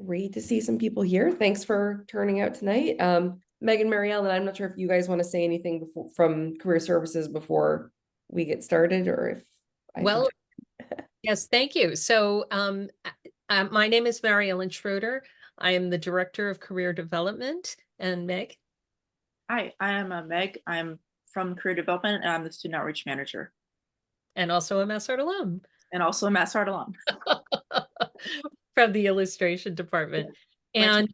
Great to see some people here. Thanks for turning out tonight. Megan, Marielle, and I'm not sure if you guys want to say anything from Career Services before we get started, or if I Well, should... yes, thank you. So my name is Mary Ellen Schroeder. I am the Director of Career Development. And Meg? Hi, I am Meg. I'm from Career Development, and I'm the Student Outreach Manager. And also a MassArt alum. And also a MassArt alum. From the illustration department. And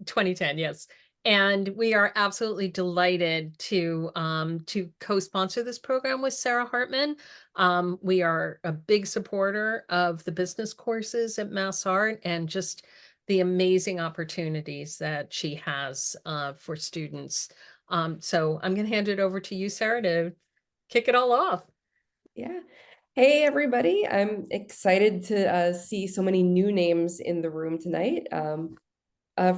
2010, yes. And we are absolutely delighted to co-sponsor this program with Sarah Hartman. We are a big supporter of the business courses at MassArt and just the amazing opportunities that she has for students. So I'm going to hand it over to you, Sarah, to kick it all off. Yeah. Hey, everybody. I'm excited to see so many new names in the room tonight.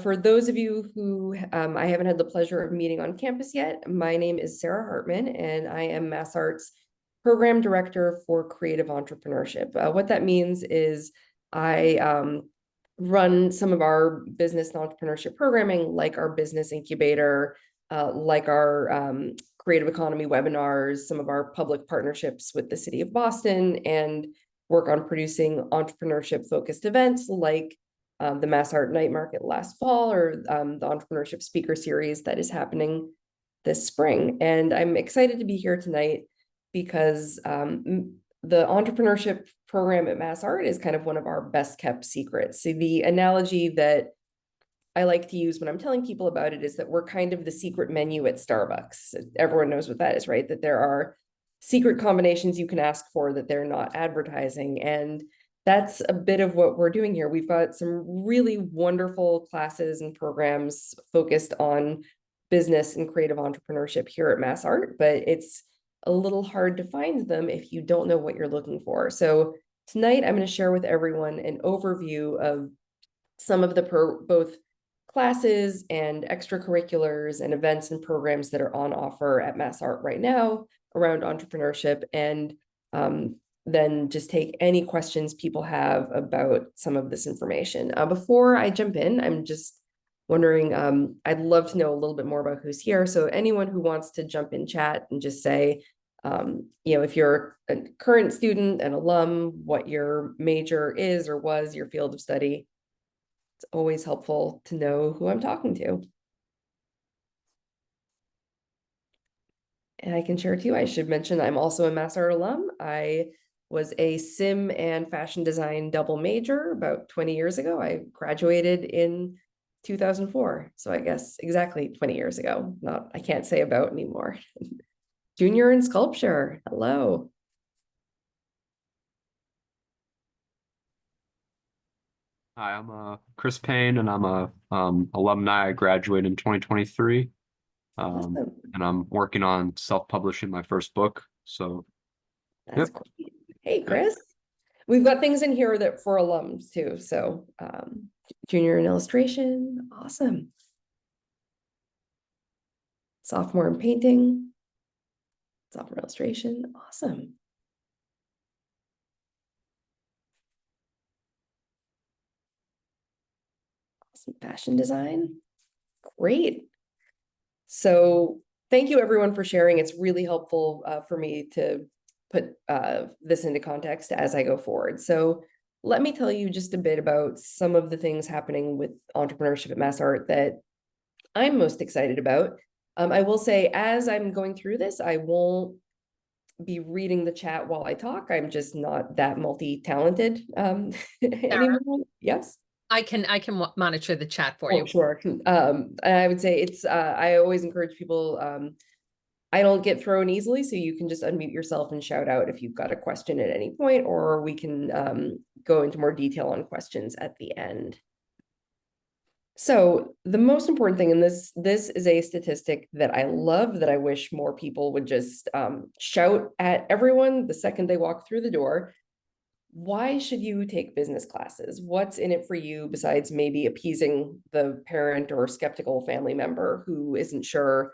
For those of you who I haven't had the pleasure of meeting on campus yet, my name is Sarah Hartman, and I am MassArt's Program Director for Creative Entrepreneurship. What that means is I run some of our business and entrepreneurship programming, like our business incubator, like our creative economy webinars, some of our public partnerships with the city of Boston, and work on producing entrepreneurship-focused events like the MassArt Night Market last fall, or the Entrepreneurship Speaker Series that is happening this spring. And I'm excited to be here tonight because the entrepreneurship program at MassArt is kind of one of our best kept secrets. So the analogy that I like to use when I'm telling people about it is that we're kind of the secret menu at Starbucks. Everyone knows what that is, right? That there are secret combinations you can ask for that they're not advertising. And that's a bit of what we're doing here. We've got some really wonderful classes and programs focused on business and creative entrepreneurship here at MassArt, but it's a little hard to find them if you don't know what you're looking for. So tonight I'm going to share with everyone an overview of some of the both classes and extracurriculars and events and programs that are on offer at MassArt right now around entrepreneurship, and then just take any questions people have about some of this information. Before I jump in, I'm just wondering, I'd love to know a little bit more about who's here. So anyone who wants to jump in chat and just say, if you're a current student, an alum, what your major is or was, your field of study. It's always helpful to know who I'm talking to. And I can share too, I should mention I'm also a MassArt alum. I was a sim and fashion design double major about 20 years ago. I graduated in 2004. So I guess exactly 20 years ago. I can't say about anymore. Junior in sculpture. Hello. Hi, I'm Chris Payne, and I'm a alumni. I graduated in 2023, Awesome. and I'm working on self-publishing my first book. So, that's great. Hey, Chris. We've got things in here that for alums too. So, junior in illustration, awesome. Sophomore in painting, sophomore illustration, awesome. Some fashion design. Great. So thank you everyone for sharing. It's really helpful for me to put this into context as I go forward. So let me tell you just a bit about some of the things happening with entrepreneurship at MassArt that I'm most excited about. I will say, as I'm going through this, I won't be reading the chat while I talk. I'm just not that multi-talented anymore. Yes. I can monitor the chat for you. Sure. I would say it's I always encourage people, I don't get thrown easily, so you can just unmute yourself and shout out if you've got a question at any point, or we can go into more detail on questions at the end. So the most important thing, and this is a statistic that I love, that I wish more people would just shout at everyone the second they walk through the door. Why should you take business classes? What's in it for you besides maybe appeasing the parent or skeptical family member who isn't sure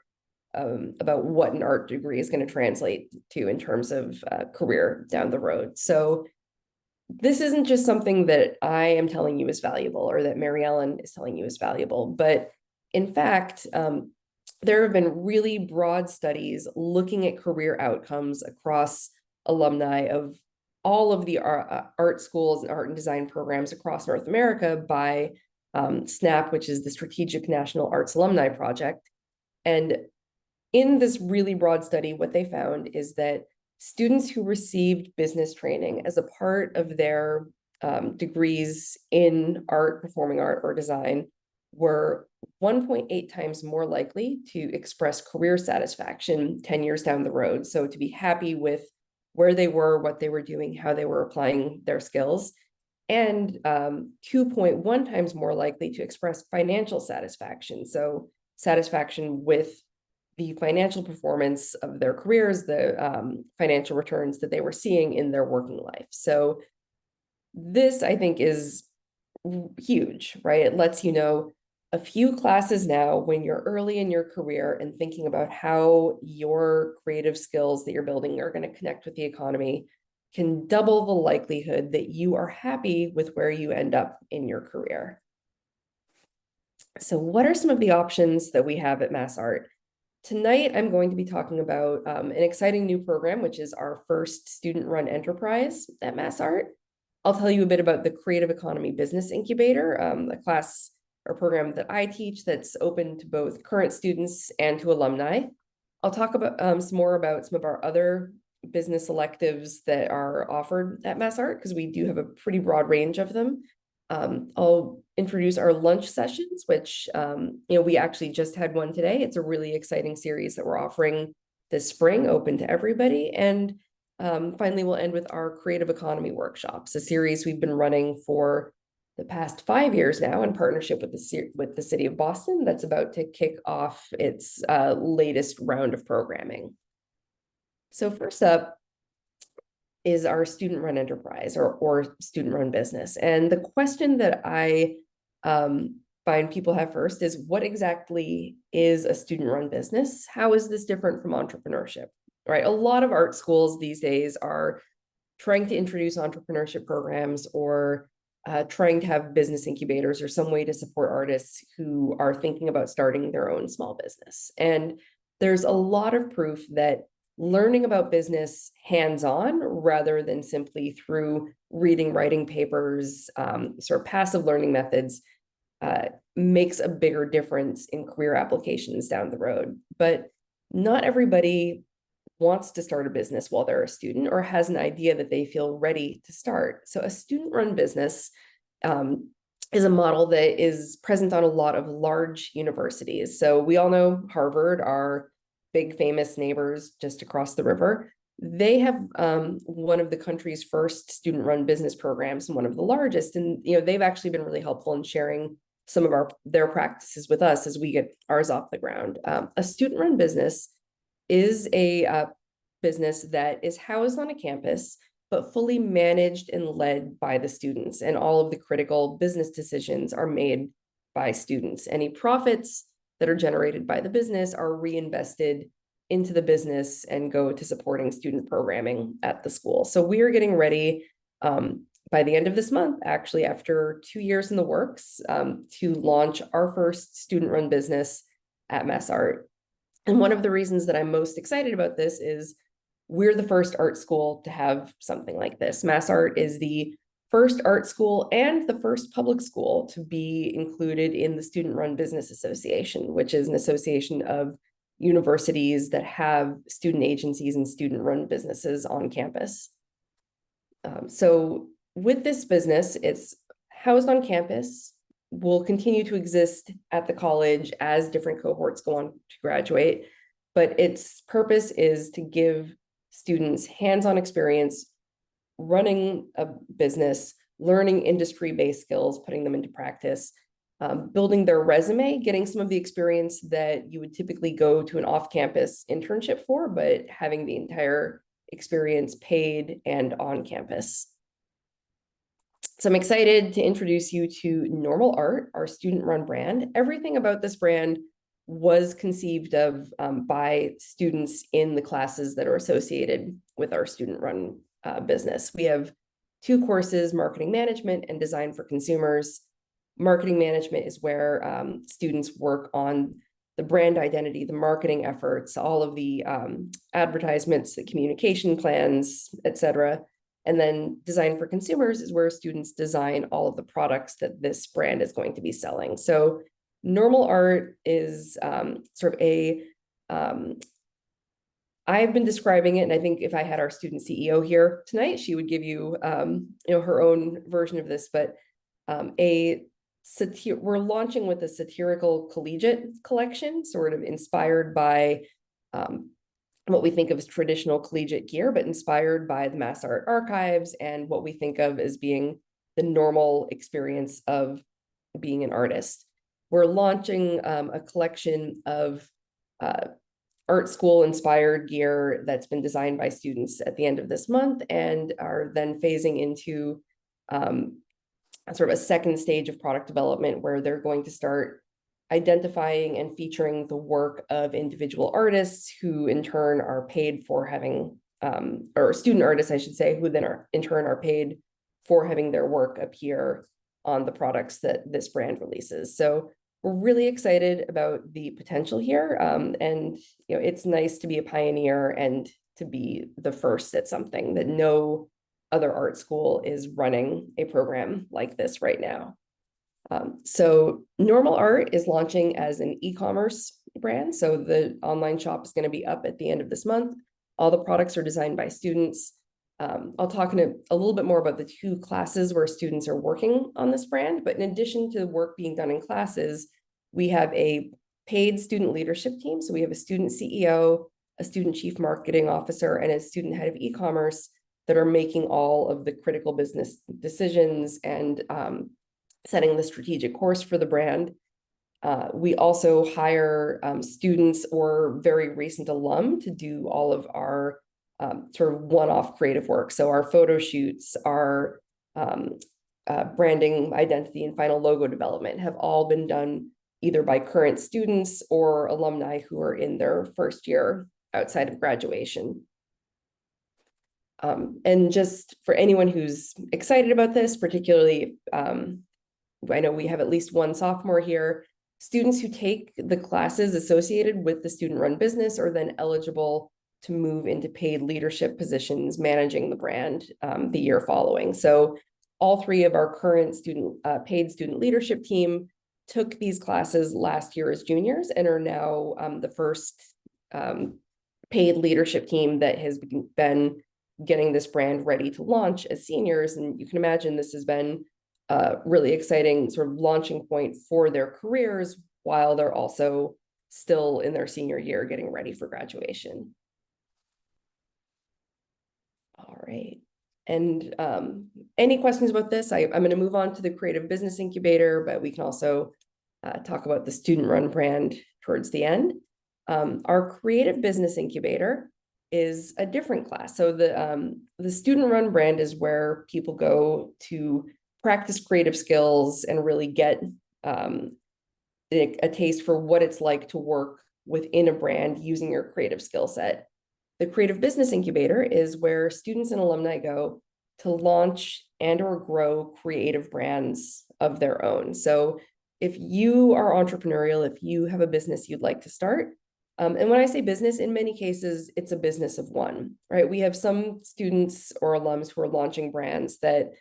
about what an art degree is going to translate to in terms of career down the road? So this isn't just something that I am telling you is valuable or that Mary Ellen is telling you is valuable, but in fact, there have been really broad studies looking at career outcomes across alumni of all of the art schools and art and design programs across North America by SNAP, which is the Strategic National Arts Alumni Project. And in this really broad study, what they found is that students who received business training as a part of their degrees in art, performing art, or design were 1.8 times more likely to express career satisfaction 10 years down the road. So to be happy with where they were, what they were doing, how they were applying their skills, and 2.1 times more likely to express financial satisfaction. So satisfaction with the financial performance of their careers, the financial returns that they were seeing in their working life. So this, I think, is huge, right? It lets you know a few classes now when you're early in your career and thinking about how your creative skills that you're building are going to connect with the economy can double the likelihood that you are happy with where you end up in your career. So what are some of the options that we have at MassArt? Tonight, I'm going to be talking about an exciting new program, which is our first student-run enterprise at MassArt. I'll tell you a bit about the Creative Economy Business Incubator, a class or program that I teach that's open to both current students and to alumni. I'll talk about some more about some of our other business electives that are offered at MassArt, because we do have a pretty broad range of them. I'll introduce our lunch sessions, which we actually just had one today. It's a really exciting series that we're offering this spring, open to everybody. And finally, we'll end with our Creative Economy Workshops, a series we've been running for the past 5 years now in partnership with the City of Boston. That's about to kick off its latest round of programming. So first up is our student-run enterprise or student-run business. And the question that I find people have first is, what exactly is a student-run business? How is this different from entrepreneurship, right? A lot of art schools these days are trying to introduce entrepreneurship programs or trying to have business incubators or some way to support artists who are thinking about starting their own small business. And there's a lot of proof that learning about business hands-on rather than simply through reading, writing papers, sort of passive learning methods makes a bigger difference in career applications down the road. But not everybody wants to start a business while they're a student or has an idea that they feel ready to start. So a student-run business is a model that is present on a lot of large universities. So we all know Harvard, our big famous neighbors just across the river. They have one of the country's first student-run business programs and one of the largest. And they've actually been really helpful in sharing some of their practices with us as we get ours off the ground. A student-run business is a business that is housed on a campus, but fully managed and led by the students. And all of the critical business decisions are made by students. Any profits that are generated by the business are reinvested into the business and go to supporting student programming at the school. So we are getting ready by the end of this month, actually, after 2 years in the works, to launch our first student-run business at MassArt. And one of the reasons that I'm most excited about this is we're the first art school to have something like this. MassArt is the first art school and the first public school to be included in the Student-Run Business Association, which is an association of universities that have student agencies and student-run businesses on campus. So with this business, it's housed on campus, will continue to exist at the college as different cohorts go on to graduate, but its purpose is to give students hands-on experience running a business, learning industry-based skills, putting them into practice, building their resume, getting some of the experience that you would typically go to an off-campus internship for, but having the entire experience paid and on campus. So I'm excited to introduce you to Normal Art, our student-run brand. Everything about this brand was conceived of by students in the classes that are associated with our student-run business. We have two courses, marketing management and design for consumers. Marketing management is where students work on the brand identity, the marketing efforts, all of the advertisements, the communication plans, etc. And then design for consumers is where students design all of the products that this brand is going to be selling. So normal art is sort of a, I've been describing it, and I think if I had our student CEO here tonight, she would give you, her own version of this, but we're launching with a satirical collegiate collection, sort of inspired by what we think of as traditional collegiate gear, but inspired by the MassArt archives and what we think of as being the normal experience of being an artist. We're launching a collection of art school inspired gear that's been designed by students at the end of this month, and are then phasing into sort of a second stage of product development where they're going to start identifying and featuring the work of individual artists who in turn are paid for having, or student artists, I should say, who then are in turn are paid for having their work appear on the products that this brand releases. So we're really excited about the potential here. And it's nice to be a pioneer and to be the first at something that no other art school is running a program like this right now. So Normal Art is launching as an e-commerce brand. So the online shop is going to be up at the end of this month. All the products are designed by students. I'll talk in a little bit more about the two classes where students are working on this brand. But in addition to the work being done in classes, we have a paid student leadership team. So we have a student CEO, a student chief marketing officer, and a student head of e-commerce that are making all of the critical business decisions and setting the strategic course for the brand. We also hire students or very recent alum to do all of our sort of one-off creative work. So our photo shoots, our branding, identity, and final logo development have all been done either by current students or alumni who are in their first year outside of graduation. And just for anyone who's excited about this, particularly, I know we have at least one sophomore here, students who take the classes associated with the student-run business are then eligible to move into paid leadership positions managing the brand the year following. So all three of our current paid student leadership team took these classes last year as juniors and are now the first paid leadership team that has been getting this brand ready to launch as seniors. And you can imagine this has been a really exciting sort of launching point for their careers while they're also still in their senior year getting ready for graduation. All right. And any questions about this? I'm going to move on to the Creative Business Incubator, but we can also talk about the student-run brand towards the end. Our Creative Business Incubator is a different class. So the student-run brand is where people go to practice creative skills and really get a taste for what it's like to work within a brand using your creative skill set. The Creative Business Incubator is where students and alumni go to launch and or grow creative brands of their own. So if you are entrepreneurial, if you have a business you'd like to start, and when I say business, in many cases, it's a business of one, right? We have some students or alums who are launching brands that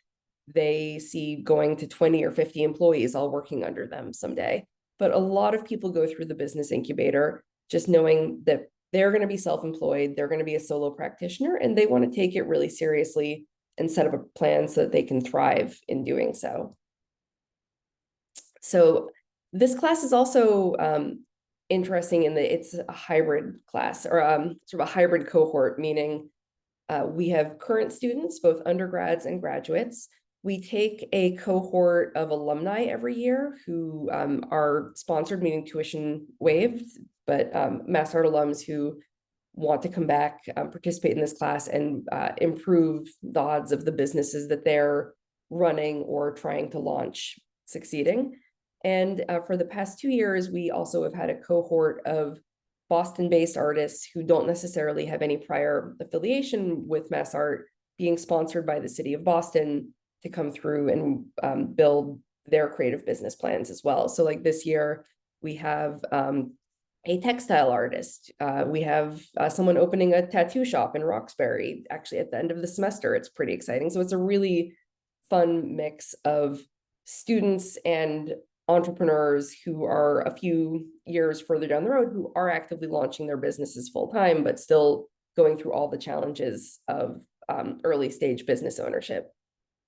they see going to 20 or 50 employees all working under them someday. But a lot of people go through the business incubator just knowing that they're going to be self-employed, they're going to be a solo practitioner, and they want to take it really seriously and set up a plan so that they can thrive in doing so. So this class is also interesting in that it's a hybrid class, or sort of a hybrid cohort, meaning we have current students, both undergrads and graduates. We take a cohort of alumni every year who are sponsored, meaning tuition waived, but MassArt alums who want to come back, participate in this class and improve the odds of the businesses that they're running or trying to launch succeeding. And for the past 2 years, we also have had a cohort of Boston-based artists who don't necessarily have any prior affiliation with MassArt, being sponsored by the city of Boston to come through and build their creative business plans as well. So like this year, we have a textile artist. We have someone opening a tattoo shop in Roxbury, actually at the end of the semester. It's pretty exciting. So it's a really fun mix of students and entrepreneurs who are a few years further down the road who are actively launching their businesses full time, but still going through all the challenges of early stage business ownership.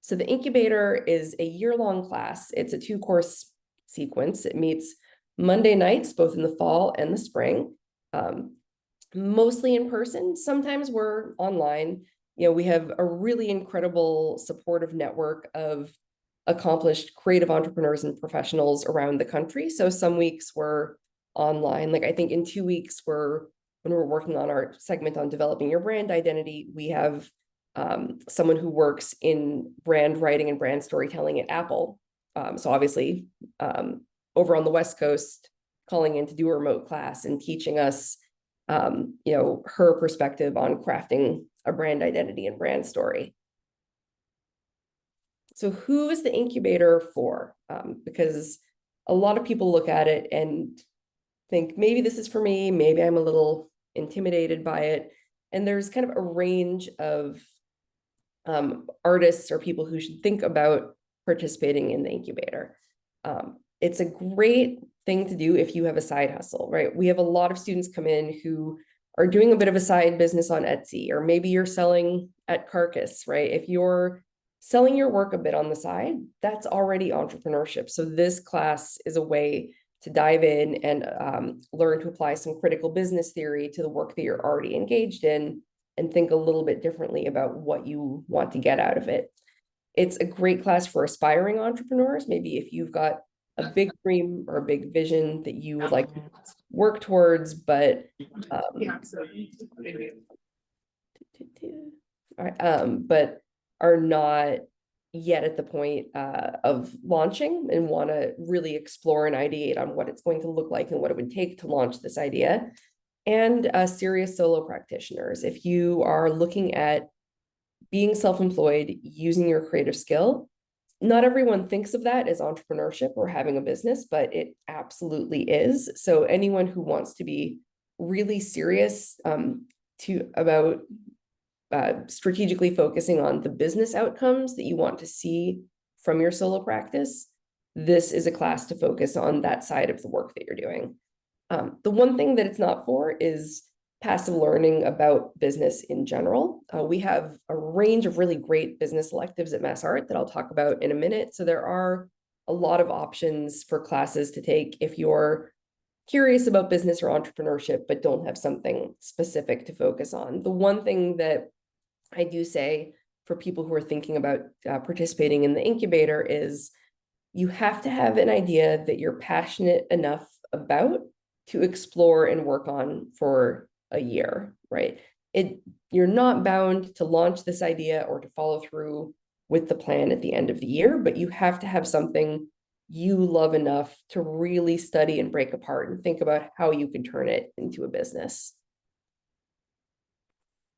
So the Incubator is a year-long class. It's a 2-course sequence. It meets Monday nights, both in the fall and the spring, mostly in person. Sometimes we're online. You know, we have a really incredible supportive network of accomplished creative entrepreneurs and professionals around the country. So some weeks we're online. Like I think in 2 weeks, when we're working on our segment on developing your brand identity, we have someone who works in brand writing and brand storytelling at Apple. So obviously, over on the West Coast, calling in to do a remote class and teaching us, you know, her perspective on crafting a brand identity and brand story. So who is the Incubator for? Because a lot of people look at it and think, maybe this is for me, maybe I'm a little intimidated by it. And there's kind of a range of artists or people who should think about participating in the Incubator. It's a great thing to do if you have a side hustle, right? We have a lot of students come in who are doing a bit of a side business on Etsy, or maybe you're selling at Carcass, right? If you're selling your work a bit on the side, that's already entrepreneurship. So this class is a way to dive in and learn to apply some critical business theory to the work that you're already engaged in and think a little bit differently about what you want to get out of it. It's a great class for aspiring entrepreneurs. Maybe if you've got a big dream or a big vision that you would like to work towards, but but are not yet at the point of launching and want to really explore and ideate on what it's going to look like and what it would take to launch this idea. And serious solo practitioners. If you are looking at being self-employed, using your creative skill, not everyone thinks of that as entrepreneurship or having a business, but it absolutely is. So anyone who wants to be really serious about strategically focusing on the business outcomes that you want to see from your solo practice, this is a class to focus on that side of the work that you're doing. The one thing that it's not for is passive learning about business in general. We have a range of really great business electives at MassArt that I'll talk about in a minute. So there are a lot of options for classes to take if you're curious about business or entrepreneurship, but don't have something specific to focus on. The one thing that I do say for people who are thinking about participating in the Incubator is you have to have an idea that you're passionate enough about to explore and work on for a year, right? You're not bound to launch this idea or to follow through with the plan at the end of the year, but you have to have something you love enough to really study and break apart and think about how you can turn it into a business.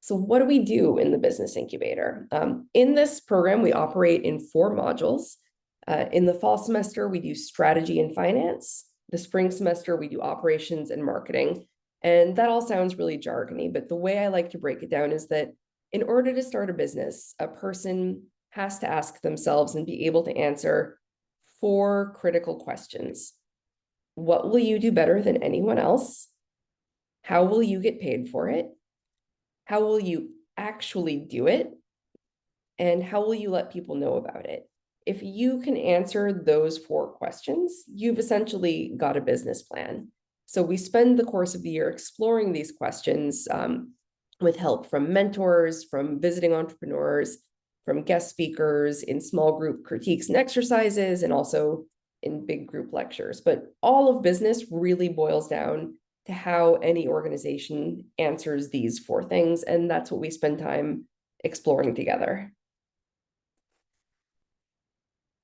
So what do we do in the Business Incubator? In this program, we operate in 4 modules. In the fall semester, we do strategy and finance. The spring semester, we do operations and marketing. And that all sounds really jargony, but the way I like to break it down is that in order to start a business, a person has to ask themselves and be able to answer 4 critical questions. What will you do better than anyone else? How will you get paid for it? How will you actually do it? And how will you let people know about it? If you can answer those 4 questions, you've essentially got a business plan. So we spend the course of the year exploring these questions with help from mentors, from visiting entrepreneurs, from guest speakers, in small group critiques and exercises, and also in big group lectures. But all of business really boils down to how any organization answers these 4 things. And that's what we spend time exploring together.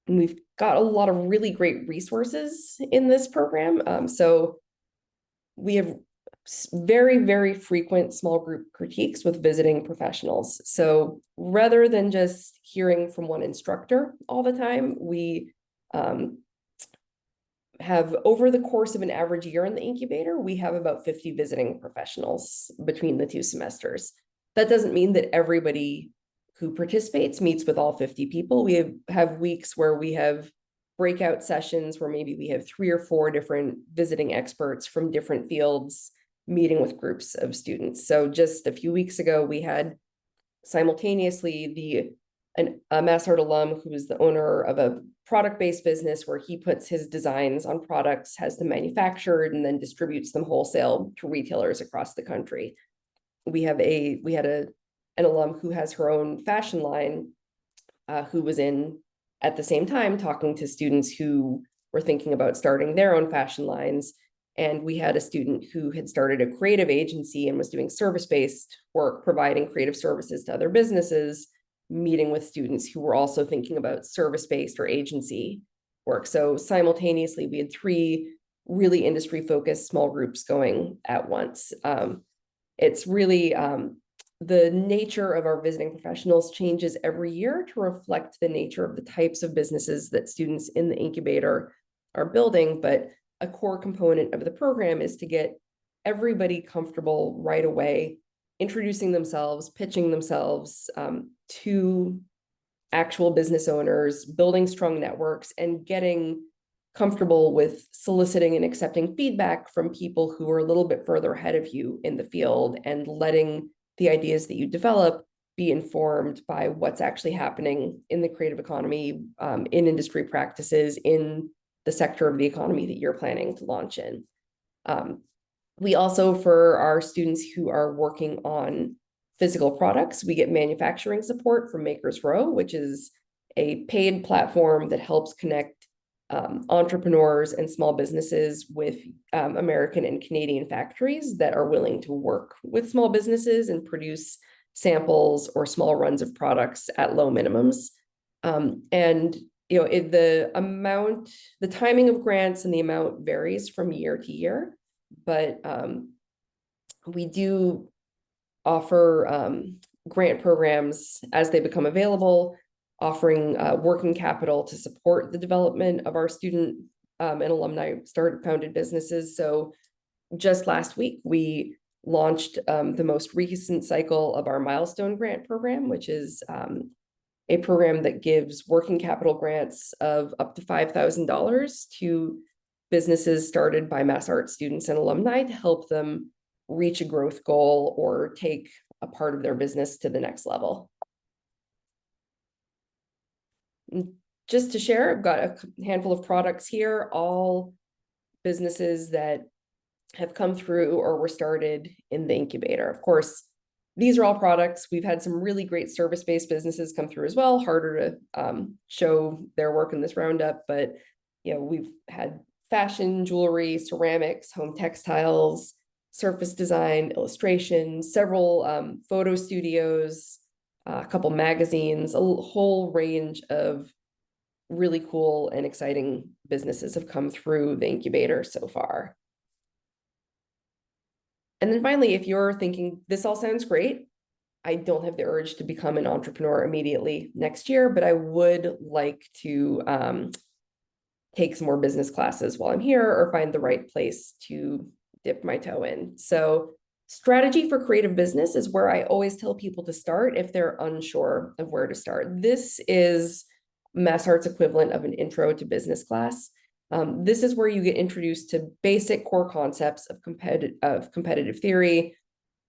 And we've got a lot of really great resources in this program. So we have very, very frequent small group critiques with visiting professionals. So rather than just hearing from one instructor all the time, we have, over the course of an average year in the incubator, we have about 50 visiting professionals between the 2 semesters. That doesn't mean that everybody who participates meets with all 50 people. We have weeks where we have breakout sessions where maybe we have 3 or 4 different visiting experts from different fields meeting with groups of students. So just a few weeks ago, we had simultaneously a MassArt alum who is the owner of a product-based business where he puts his designs on products, has them manufactured, and then distributes them wholesale to retailers across the country. We had an alum who has her own fashion line, who was in at the same time talking to students who were thinking about starting their own fashion lines. And we had a student who had started a creative agency and was doing service-based work, providing creative services to other businesses, meeting with students who were also thinking about service-based or agency work. So simultaneously, we had 3 really industry-focused small groups going at once. It's really the nature of our visiting professionals changes every year to reflect the nature of the types of businesses that students in the incubator are building. But a core component of the program is to get everybody comfortable right away, introducing themselves, pitching themselves to actual business owners, building strong networks, and getting comfortable with soliciting and accepting feedback from people who are a little bit further ahead of you in the field, and letting the ideas that you develop be informed by what's actually happening in the creative economy, in industry practices, in the sector of the economy that you're planning to launch in. We also, for our students who are working on physical products, we get manufacturing support from Makers Row, which is a paid platform that helps connect entrepreneurs and small businesses with American and Canadian factories that are willing to work with small businesses and produce samples or small runs of products at low minimums. And the timing of grants and the amount varies from year to year, but we do offer grant programs as they become available, offering working capital to support the development of our student and alumni founded businesses. So just last week, we launched the most recent cycle of our milestone grant program, which is a program that gives working capital grants of up to $5,000 to businesses started by MassArt students and alumni to help them reach a growth goal or take a part of their business to the next level. Just to share, I've got a handful of products here, all businesses that have come through or were started in the incubator. Of course, these are all products. We've had some really great service-based businesses come through as well, harder to show their work in this roundup, but we've had fashion, jewelry, ceramics, home textiles, surface design, illustration, several photo studios, a couple magazines, a whole range of really cool and exciting businesses have come through the incubator so far. And then finally, if you're thinking, this all sounds great, I don't have the urge to become an entrepreneur immediately next year, but I would like to take some more business classes while I'm here, or find the right place to dip my toe in. So strategy for creative business is where I always tell people to start if they're unsure of where to start. This is MassArt's equivalent of an intro to business class. This is where you get introduced to basic core concepts of competitive theory,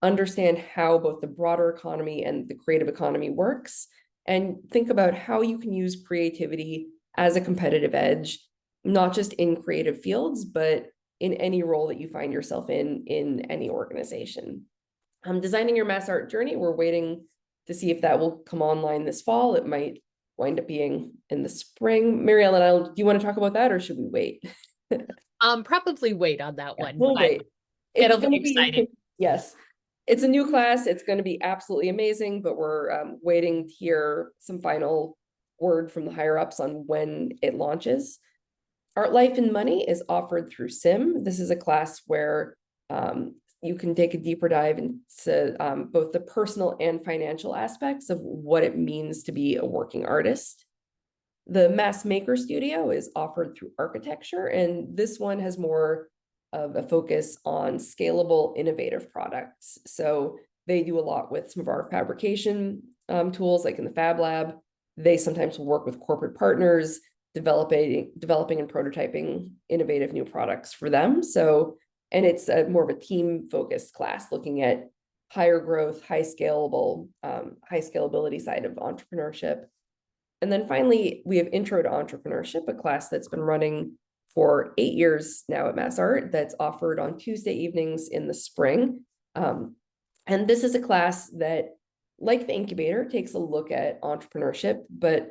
understand how both the broader economy and the creative economy works, and think about how you can use creativity as a competitive edge, not just in creative fields, but in any role that you find yourself in any organization. Designing your MassArt journey, we're waiting to see if that will come online this fall. It might wind up being in the spring. Marielle, do you want to talk about that, or should we wait? Probably wait on that one. We'll wait. It'll be exciting. Yes, it's a new class. It's going to be absolutely amazing, but we're waiting to hear some final word from the higher ups on when it launches. Art, Life, and Money is offered through SIM. This is a class where you can take a deeper dive into both the personal and financial aspects of what it means to be a working artist. The Mass Maker Studio is offered through architecture, and this one has more of a focus on scalable, innovative products. So they do a lot with some of our fabrication tools, like in the Fab Lab. They sometimes will work with corporate partners, developing and prototyping innovative new products for them. So, and it's more of a team-focused class, looking at higher growth, high scalability side of entrepreneurship. And then finally, we have Intro to Entrepreneurship, a class that's been running for 8 years now at MassArt, that's offered on Tuesday evenings in the spring. And this is a class that, like the Incubator, takes a look at entrepreneurship, but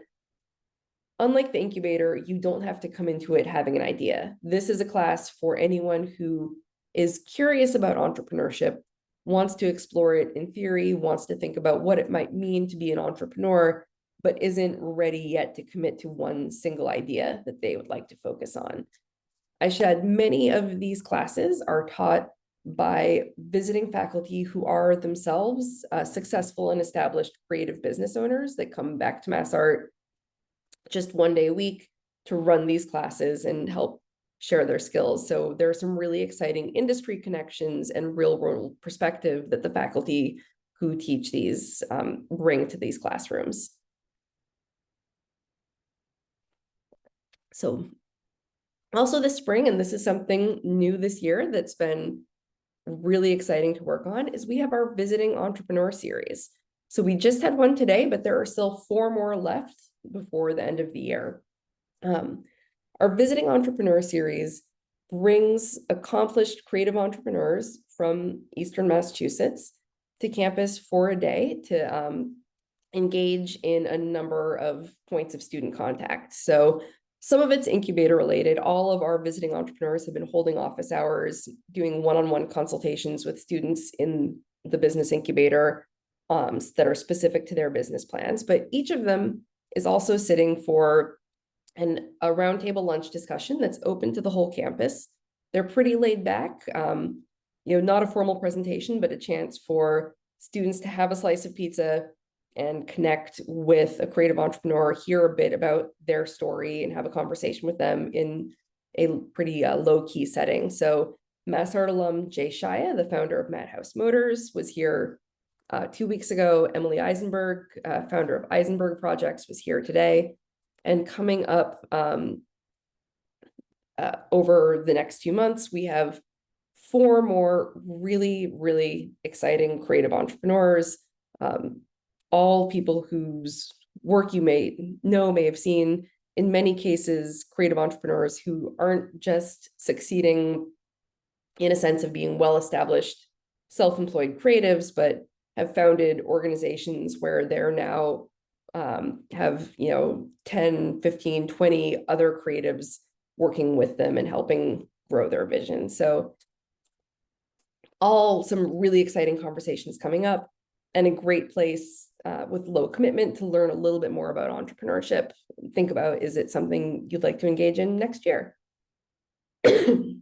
unlike the Incubator, you don't have to come into it having an idea. This is a class for anyone who is curious about entrepreneurship, wants to explore it in theory, wants to think about what it might mean to be an entrepreneur, but isn't ready yet to commit to one single idea that they would like to focus on. I should add, many of these classes are taught by visiting faculty who are themselves successful and established creative business owners that come back to MassArt just 1 day a week to run these classes and help share their skills. So there are some really exciting industry connections and real world perspective that the faculty who teach these bring to these classrooms. So also this spring, and this is something new this year that's been really exciting to work on, is we have our Visiting Entrepreneur series. So we just had one today, but there are still 4 more left before the end of the year. Our Visiting Entrepreneur series brings accomplished creative entrepreneurs from Eastern Massachusetts to campus for a day to engage in a number of points of student contact. So some of it's incubator related. All of our visiting entrepreneurs have been holding office hours, doing one-on-one consultations with students in the business incubator that are specific to their business plans. But each of them is also sitting for a roundtable lunch discussion that's open to the whole campus. They're pretty laid back, not a formal presentation, but a chance for students to have a slice of pizza and connect with a creative entrepreneur, hear a bit about their story, and have a conversation with them in a pretty low-key setting. So MassArt alum Jay Shaya, the founder of Madhouse Motors, was here 2 weeks ago. Emily Eisenberg, founder of Eisenberg Projects, was here today. And coming up over the next few months, we have 4 more really, really exciting creative entrepreneurs, all people whose work you may have seen. In many cases, creative entrepreneurs who aren't just succeeding in a sense of being well-established, self-employed creatives, but have founded organizations where they're now have 10, 15, 20 other creatives working with them and helping grow their vision. So all some really exciting conversations coming up, and a great place with low commitment to learn a little bit more about entrepreneurship. Think about, is it something you'd like to engage in next year? And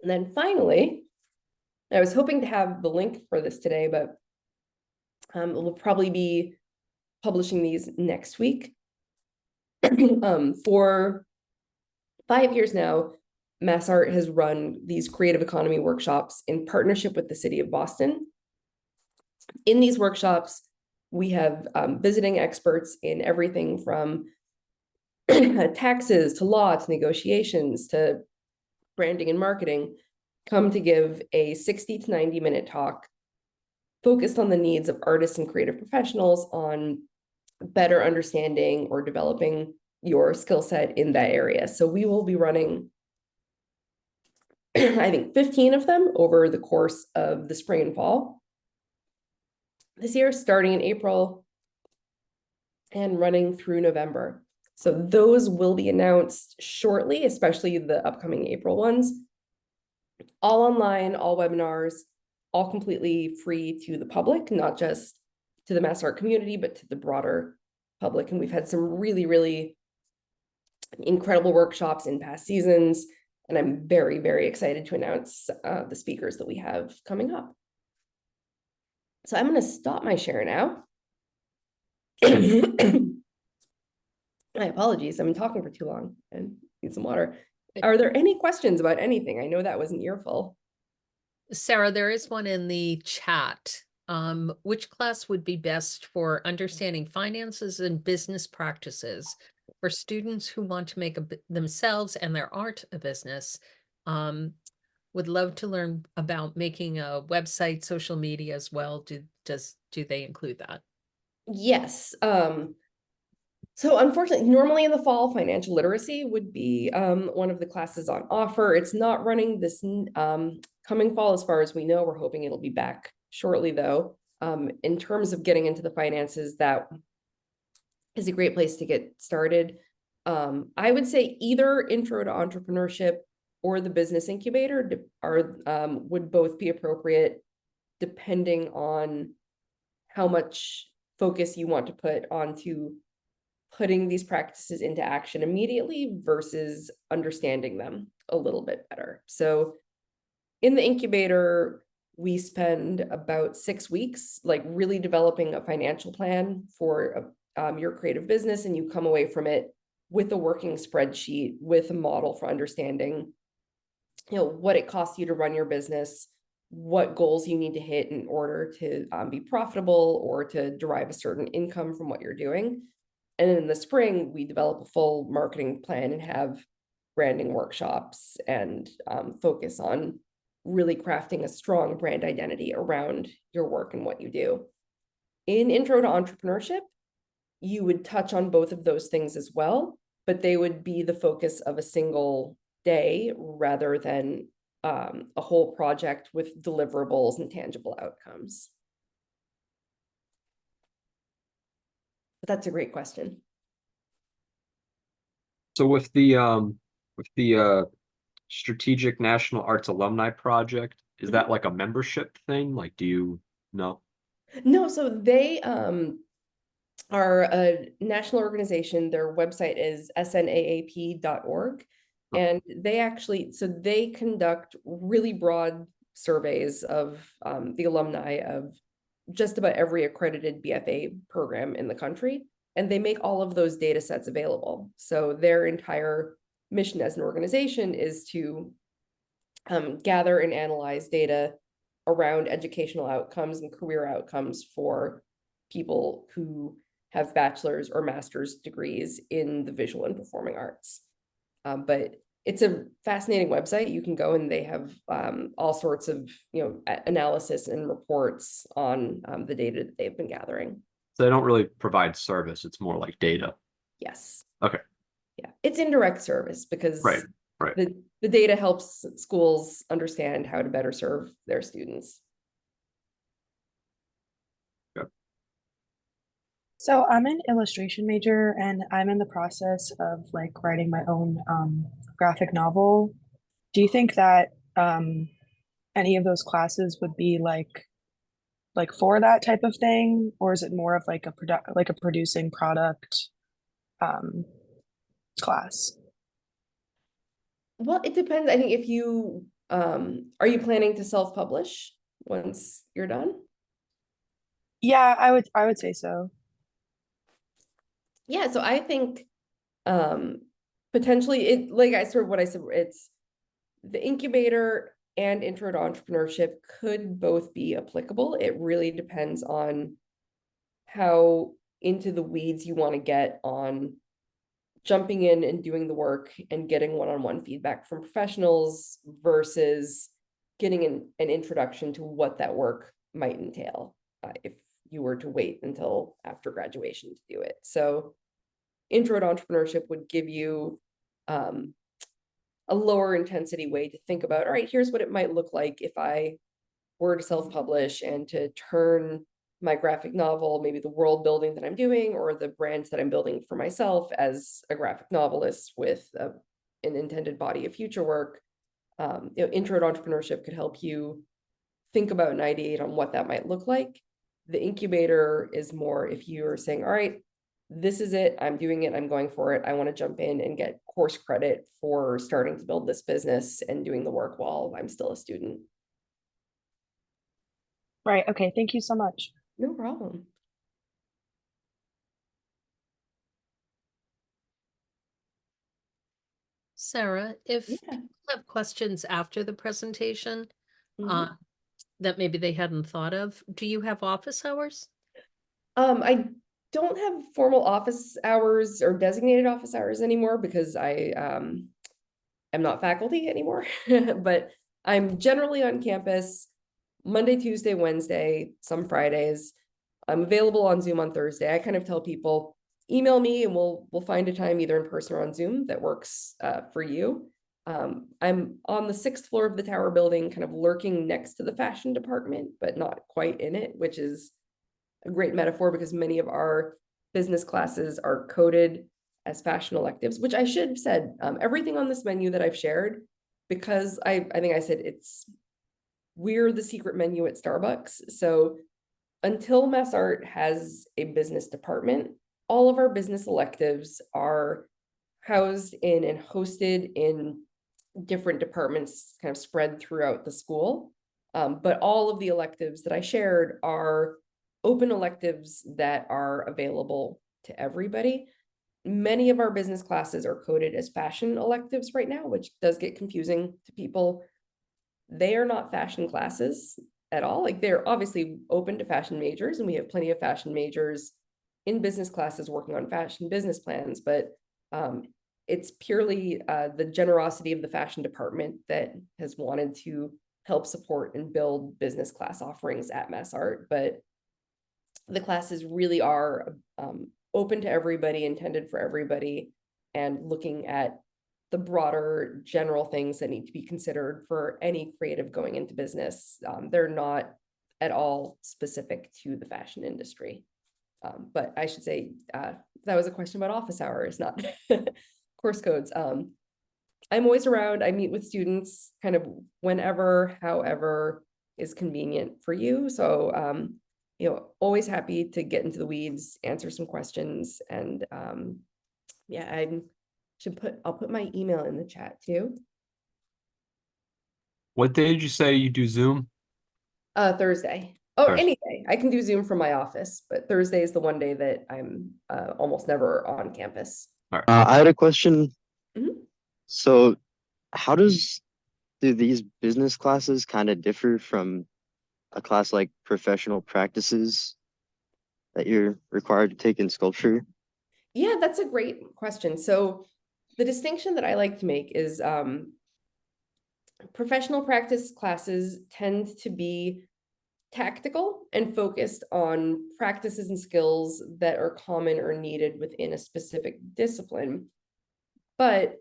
then finally, I was hoping to have the link for this today, but we'll probably be publishing these next week. For 5 years now, MassArt has run these creative economy workshops in partnership with the city of Boston. In these workshops, we have visiting experts in everything from taxes to law to negotiations to branding and marketing, come to give a 60 to 90 minute talk focused on the needs of artists and creative professionals on better understanding or developing your skill set in that area. So we will be running, I think, 15 of them over the course of the spring and fall this year, starting in April and running through November. So those will be announced shortly, especially the upcoming April ones. All online, all webinars, all completely free to the public, not just to the MassArt community, but to the broader public. And we've had some really, really incredible workshops in past seasons. And I'm very, very excited to announce the speakers that we have coming up. So I'm going to stop my share now. My apologies, I've been talking for too long and need some water. Are there any questions about anything? I know that wasn't your fault. Sarah, there is one in the chat. Which class would be best for understanding finances and business practices for students who want to make themselves and their art a business? Would love to learn about making a website, social media as well. Do they include that? Yes. So unfortunately, normally in the fall, financial literacy would be one of the classes on offer. It's not running this coming fall as far as we know. We're hoping it'll be back shortly though. In terms of getting into the finances, that is a great place to get started. I would say either Intro to Entrepreneurship or the Business Incubator would both be appropriate depending on how much focus you want to put onto putting these practices into action immediately versus understanding them a little bit better. So in the incubator, we spend about 6 weeks, like really developing a financial plan for your creative business, and you come away from it with a working spreadsheet, with a model for understanding, what it costs you to run your business, what goals you need to hit in order to be profitable or to derive a certain income from what you're doing. And then in the spring, we develop a full marketing plan and have branding workshops and focus on really crafting a strong brand identity around your work and what you do. In Intro to Entrepreneurship, you would touch on both of those things as well, but they would be the focus of a single day rather than a whole project with deliverables and tangible outcomes. But that's a great question. So with the Strategic National Arts Alumni Project, is that like a membership thing? Like, do you know? No, so they are a national organization. Their website is snaap.org. And they conduct really broad surveys of the alumni of just about every accredited BFA program in the country. And they make all of those data sets available. So their entire mission as an organization is to gather and analyze data around educational outcomes and career outcomes for people who have bachelor's or master's degrees in the visual and performing arts. But it's a fascinating website. You can go and they have all sorts of analysis and reports on the data that they've been gathering. So they don't really provide service. It's more like data. Yes. Okay. Yeah, it's indirect service because Right. the data helps schools understand how to better serve their students. So I'm an illustration major and I'm in the process of like writing my own graphic novel. Do you think that any of those classes would be like for that type of thing, or is it more of like a producing product class? Well, it depends. I think if you are you planning to self-publish once you're done? Yeah, I would say so. Yeah, so I think potentially it, like I sort of what I said, it's the incubator and Intro to Entrepreneurship could both be applicable. It really depends on how into the weeds you want to get on jumping in and doing the work and getting one-on-one feedback from professionals versus getting an introduction to what that work might entail if you were to wait until after graduation to do it. So Intro to Entrepreneurship would give you a lower intensity way to think about, all right, here's what it might look like if I were to self-publish and to turn my graphic novel, maybe the world building that I'm doing or the brand that I'm building for myself as a graphic novelist with an intended body of future work. Intro to Entrepreneurship could help you think about and ideate on what that might look like. The incubator is more if you're saying, all right, this is it, I'm doing it, I'm going for it, I want to jump in and get course credit for starting to build this business and doing the work while I'm still a student. Right. Okay. Thank you so much. No problem. Sarah, if Yeah. people have questions after the presentation, Mhm. that maybe they hadn't thought of, do you have office hours? I don't have formal office hours or designated office hours anymore because I am not faculty anymore, but I'm generally on campus Monday, Tuesday, Wednesday, some Fridays. I'm available on Zoom on Thursday. I kind of tell people, email me and we'll find a time either in person or on Zoom that works for you. I'm on the 6th floor of the tower building, kind of lurking next to the fashion department, but not quite in it, which is a great metaphor because many of our business classes are coded as fashion electives, which I should have said, everything on this menu that I've shared, because I think I said we're the secret menu at Starbucks. So until MassArt has a business department, all of our business electives are housed in and hosted in different departments kind of spread throughout the school. But all of the electives that I shared are open electives that are available to everybody. Many of our business classes are coded as fashion electives right now, which does get confusing to people. They are not fashion classes at all. Like, they're obviously open to fashion majors, and we have plenty of fashion majors in business classes working on fashion business plans, but it's purely the generosity of the fashion department that has wanted to help support and build business class offerings at MassArt. But the classes really are open to everybody, intended for everybody, and looking at the broader general things that need to be considered for any creative going into business. They're not at all specific to the fashion industry. But I should say that was a question about office hours, not course codes. I'm always around. I meet with students kind of whenever, however is convenient for you. So, always happy to get into the weeds, answer some questions. And yeah, I'll put my email in the chat too. What day did you say you do Zoom? Thursday. Oh, Thursday. any day. I can do Zoom from my office, but Thursday is the one day that I'm almost never on campus. I had a question. Mhm. So, how do these business classes kind of differ from a class like professional practices that you're required to take in sculpture? Yeah, that's a great question. So the distinction that I like to make is professional practice classes tend to be tactical and focused on practices and skills that are common or needed within a specific discipline, but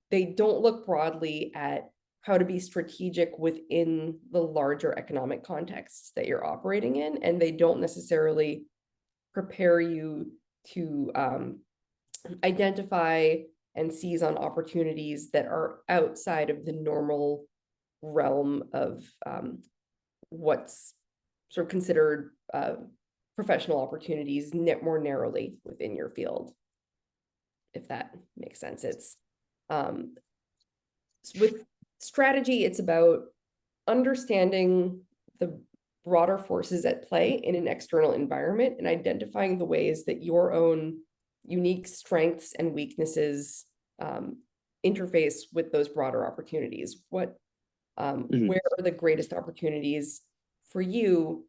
they don't look broadly at how to be strategic within the larger economic contexts that you're operating in, and they don't necessarily prepare you to identify and seize on opportunities that are outside of the normal realm of what's sort of considered professional opportunities more narrowly within your field, if that makes sense. It's with strategy, it's about understanding the broader forces at play in an external environment and identifying the ways that your own unique strengths and weaknesses interface with those broader opportunities. Where are the greatest opportunities for you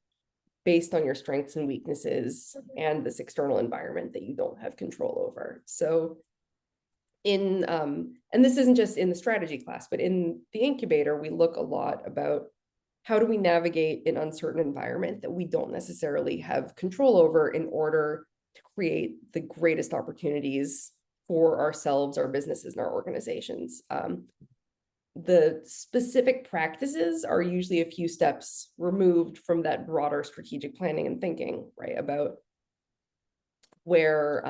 based on your strengths and weaknesses and this external environment that you don't have control over? So and this isn't just in the strategy class, but in the incubator, we look a lot about how do we navigate an uncertain environment that we don't necessarily have control over in order to create the greatest opportunities for ourselves, our businesses, and our organizations. The specific practices are usually a few steps removed from that broader strategic planning and thinking, right, about where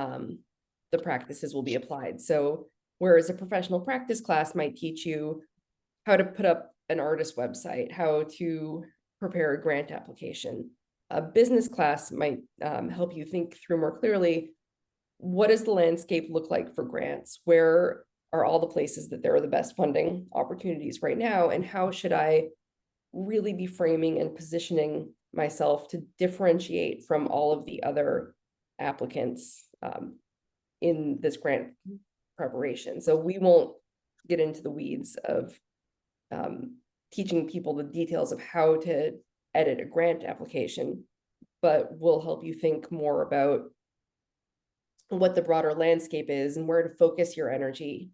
the practices will be applied. So whereas a professional practice class might teach you how to put up an artist website, how to prepare a grant application, a business class might help you think through more clearly, what does the landscape look like for grants? Where are all the places that there are the best funding opportunities right now? And how should I really be framing and positioning myself to differentiate from all of the other applicants in this grant preparation? So we won't get into the weeds of teaching people the details of how to edit a grant application, but we'll help you think more about what the broader landscape is and where to focus your energy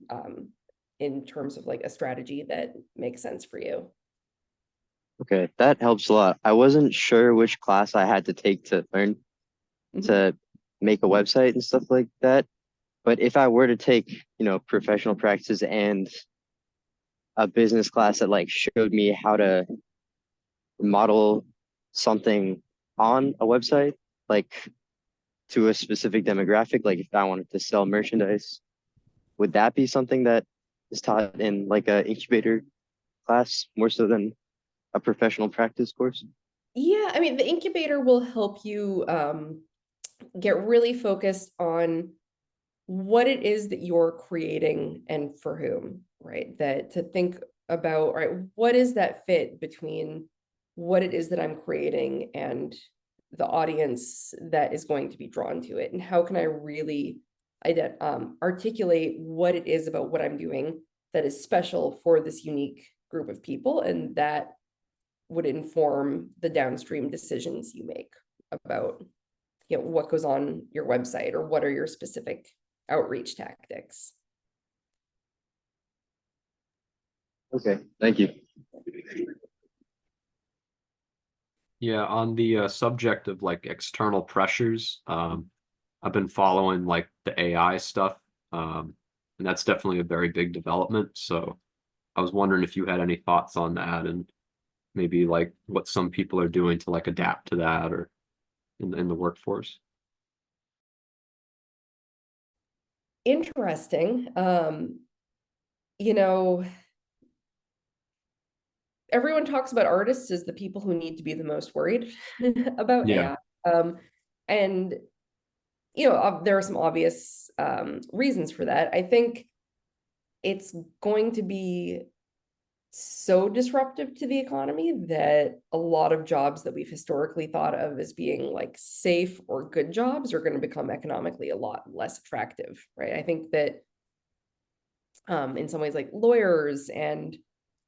in terms of like a strategy that makes sense for you. Okay, that helps a lot. I wasn't sure which class I had to take to learn to make a website and stuff like that. But if I were to take, you know, professional practices and a business class that like showed me how to model something on a website, like to a specific demographic, like if I wanted to sell merchandise, would that be something that is taught in like a incubator class more so than a professional practice course? Yeah, I mean, the incubator will help you get really focused on what it is that you're creating and for whom, right? That to think about, right, what is that fit between what it is that I'm creating and the audience that is going to be drawn to it, and how can I really articulate what it is about what I'm doing that is special for this unique group of people, and that would inform the downstream decisions you make about, you know, what goes on your website or what are your specific outreach tactics. Okay, thank you. Yeah, on the subject of like external pressures, I've been following like the AI stuff, and that's definitely a very big development. So I was wondering if you had any thoughts on that, and maybe like what some people are doing to like adapt to that or in the workforce. Interesting. You know, everyone talks about artists as the people who need to be the most worried about Yeah. AI. And, you know, there are some obvious reasons for that. I think it's going to be so disruptive to the economy that a lot of jobs that we've historically thought of as being like safe or good jobs are going to become economically a lot less attractive, right? I think that in some ways like lawyers and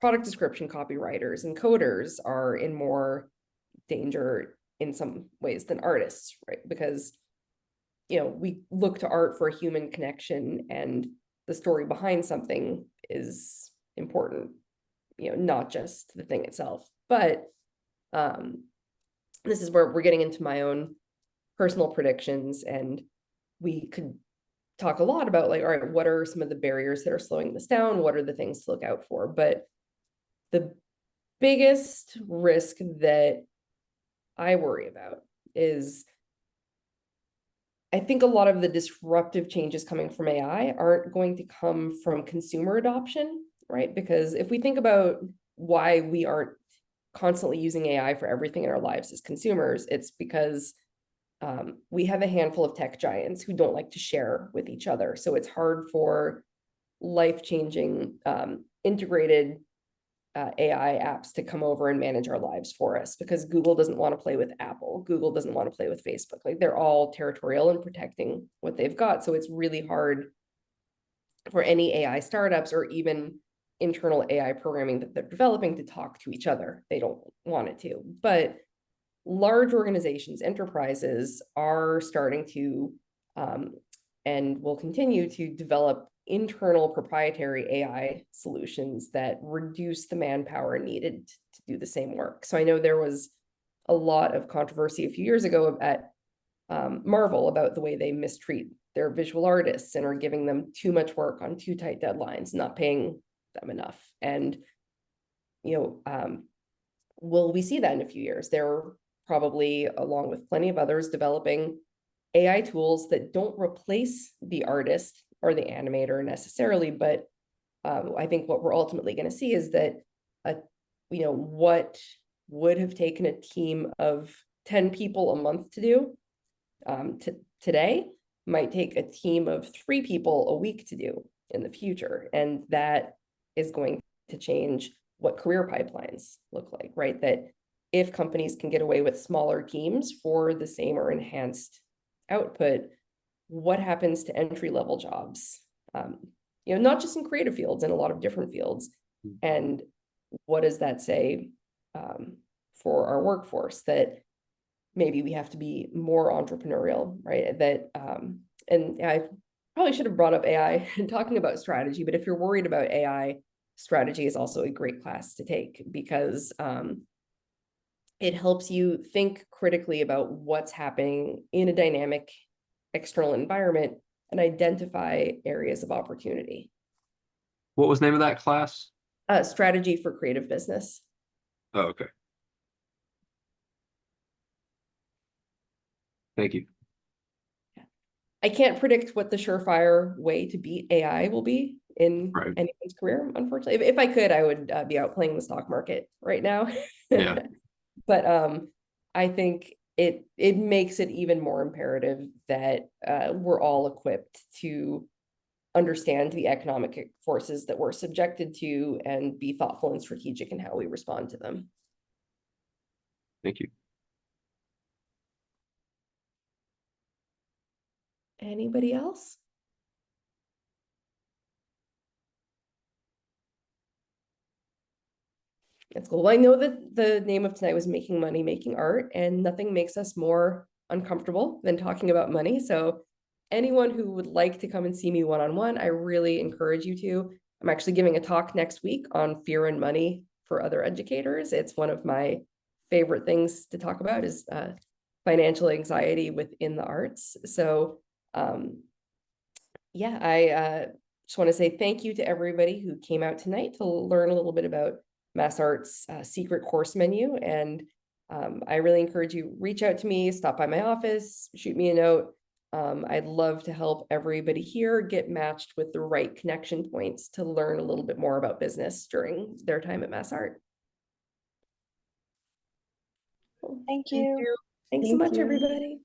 product description copywriters and coders are in more danger in some ways than artists, right? Because, you know, we look to art for a human connection, and the story behind something is important, you know, not just the thing itself. But this is where we're getting into my own personal predictions, and we could talk a lot about like, all right, what are some of the barriers that are slowing this down? What are the things to look out for? But the biggest risk that I worry about is I think a lot of the disruptive changes coming from AI aren't going to come from consumer adoption, right? Because if we think about why we aren't constantly using AI for everything in our lives as consumers, it's because we have a handful of tech giants who don't like to share with each other. So it's hard for life-changing integrated AI apps to come over and manage our lives for us, because Google doesn't want to play with Apple. Google doesn't want to play with Facebook. Like, they're all territorial and protecting what they've got. So it's really hard for any AI startups or even internal AI programming that they're developing to talk to each other. They don't want it to. But large organizations, enterprises are starting to and will continue to develop internal proprietary AI solutions that reduce the manpower needed to do the same work. So I know there was a lot of controversy a few years ago at Marvel about the way they mistreat their visual artists and are giving them too much work on too tight deadlines, not paying them enough. And, you know, will we see that in a few years? They're probably, along with plenty of others, developing AI tools that don't replace the artist or the animator necessarily, but I think what we're ultimately going to see is that, you know, what would have taken a team of 10 people a month to do today might take a team of 3 people a week to do in the future. And that is going to change what career pipelines look like, right? That if companies can get away with smaller teams for the same or enhanced output, what happens to entry-level jobs? Not just in creative fields, in a lot of different fields. And what does that say for our workforce? That maybe we have to be more entrepreneurial, right? That and I probably should have brought up AI talking about strategy, but if you're worried about AI, strategy is also a great class to take, because it helps you think critically about what's happening in a dynamic external environment and identify areas of opportunity. What was the name of that class? Strategy for creative business. Oh, okay. Thank you. I can't predict what the surefire way to beat AI will be in Right. anyone's career, unfortunately. If I could, I would be out playing the stock market right now. Yeah. But I think it makes it even more imperative that we're all equipped to understand the economic forces that we're subjected to and be thoughtful and strategic in how we respond to them. Thank you. Anybody else? That's cool. Well, I know that the name of tonight was Making Money, Making Art, and nothing makes us more uncomfortable than talking about money. So anyone who would like to come and see me one-on-one, I really encourage you to. I'm actually giving a talk next week on fear and money for other educators. It's one of my favorite things to talk about, is financial anxiety within the arts. So yeah, I just want to say thank you to everybody who came out tonight to learn a little bit about MassArt's secret course menu. And I really encourage you, reach out to me, stop by my office, shoot me a note. I'd love to help everybody here get matched with the right connection points to learn a little bit more about business during their time at MassArt. Thank you. Thanks so Thank much, you. everybody.